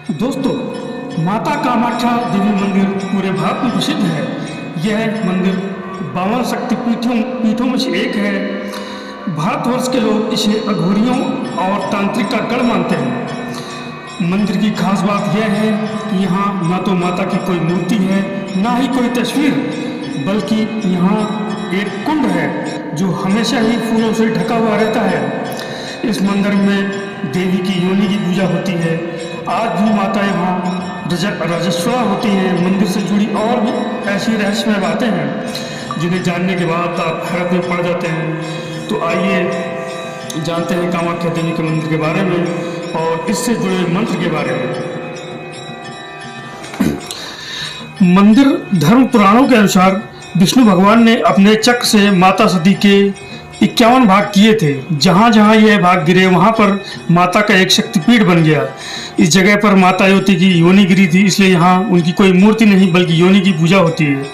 दोस्तों, माता कामाख्या देवी मंदिर पूरे भारत में प्रसिद्ध है। यह मंदिर 52 पीठों में से एक है। भारतवर्ष के लोग इसे अघोरियों और तांत्रिक का गढ़ मानते हैं। मंदिर की खास बात यह है कि यहाँ न तो माता की कोई मूर्ति है, ना ही कोई तस्वीर, बल्कि यहाँ एक कुंड है जो हमेशा ही फूलों से ढका हुआ रहता है। इस मंदिर में देवी की योनि की पूजा होती है। आज भी माता यहाँ रजस्वला होती हैं। मंदिर से जुड़ी और भी ऐसी रहस्यमय बातें हैं जिन्हें जानने के बाद आप हैरत में पड़ जाते हैं। तो आइए जानते हैं कामाख्या देवी के मंदिर के बारे में और इससे जुड़े मंत्र के बारे में। मंदिर धर्म पुराणों के अनुसार विष्णु भगवान ने अपने चक्र से माता सती के 51 भाग किए थे। जहाँ जहाँ यह भाग गिरे वहाँ पर माता का एक शक्तिपीठ बन गया। इस जगह पर माता योनि की योनि गिरी थी, इसलिए यहाँ उनकी कोई मूर्ति नहीं बल्कि योनि की पूजा होती है।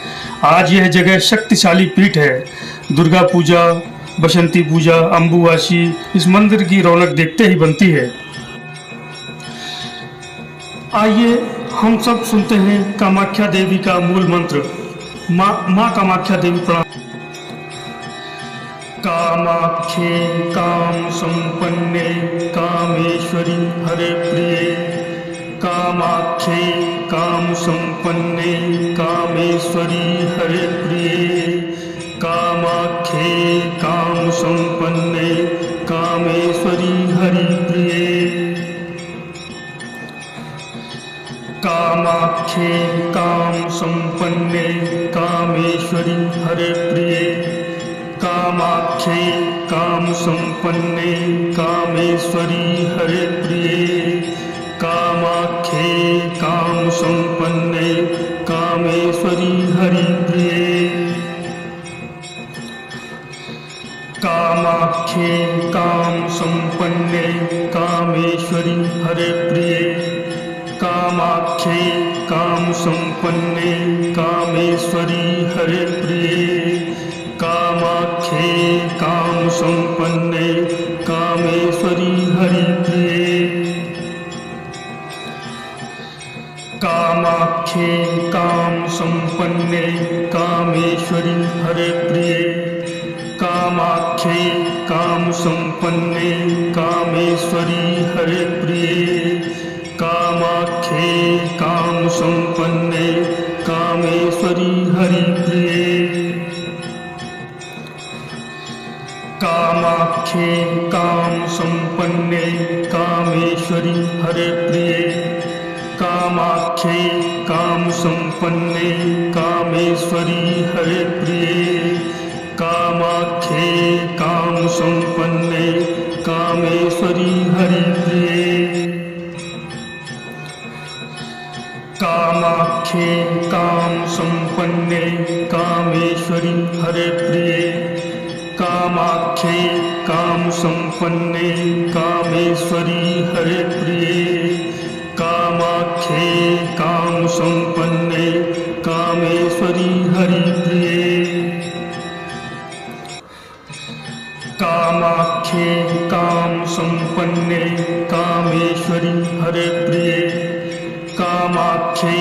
आज यह जगह शक्तिशाली पीठ है। दुर्गा पूजा, बसंती पूजा, अम्बुवासी इस मंदिर की रौनक देखते ही बनती है। आइए हम सब सुनते हैं कामाख्या देवी का मूल मंत्र। माँ कामाख्या देवी प्रणाम। कामाख्ये काम संपन्ने कामेश्वरी हरे प्रिये। कामाख्ये काम संपन्ने कामेश्वरी हरे प्रिये। कामाख्ये काम संपन्ने कामेश्वरी हरि प्रिये। कामाख्ये काम संपन्ने कामेश्वरी हरे प्रिये। कामाख्ये काम संपन्ने कामेश्वरी हरे प्रिये। कामाख्ये काम संपन्ने कामेश्वरी हरि प्रिये। कामाख्ये काम संपन्ने कामेश्वरी हरे प्रिये। कामाख्ये काम संपन्ने कामेश्वरी हरे प्रिये। कामाख्ये काम संपन्ने कामेश्वरी हरि प्रिये। कामाख्ये काम संपन्ने कामेश्वरी हरे प्रिये। कामाख्ये काम संपन्ने कामेश्वरी हरे प्रिये। कामाख्ये काम संपन्ने कामेश्वरी हरि प्रिये। कामाख्ये काम संपन्ने कामेश्वरी हरे प्रिये। कामाख्ये काम संपन्ने कामेश्वरी हरे प्रिये। कामाख्ये काम संपन्ने कामेश्वरी हरि प्रिये। कामाख्ये काम संपन्ने कामेश्वरी हरे प्रिये। कामाख्ये काम संपन्ने कामेश्वरी हरे प्रिये। कामाख्ये काम संपन्ने कामेश्वरी हरि प्रिये। कामाख्ये काम संपन्ने कामेश्वरी हरे प्रिये। कामाख्ये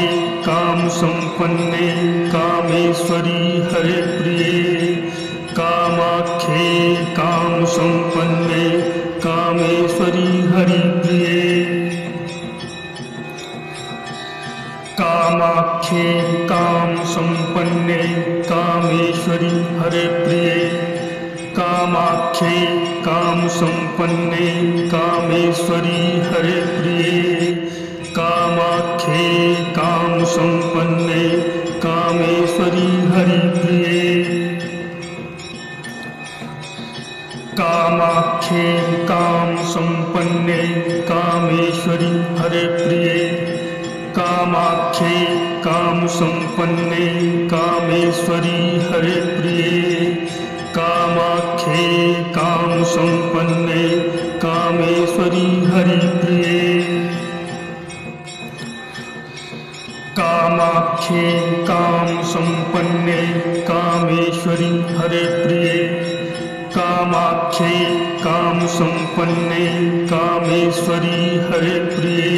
काम संपन्ने कामेश्वरी हरे प्रिये। कामाख्ये काम संपन्ने कामेश्वरी हरि प्रिये। कामाख्ये काम संपन्ने कामेश्वरी हरे प्रिये। कामाख्ये काम संपन्ने कामेश्वरी हरे प्रिये। कामाख्ये काम संपन्ने कामेश्वरी हरि प्रिये। कामाख्ये काम संपन्ने कामेश्वरी हरे प्रिये। कामाख्ये काम संपन्ने कामेश्वरी हरे प्रिये। कामाख्ये काम संपन्ने कामेश्वरी हरि प्रिये। कामाख्ये काम संपन्ने कामेश्वरी हरे प्रिये। कामाख्ये काम संपन्ने कामेश्वरी हरे प्रिये।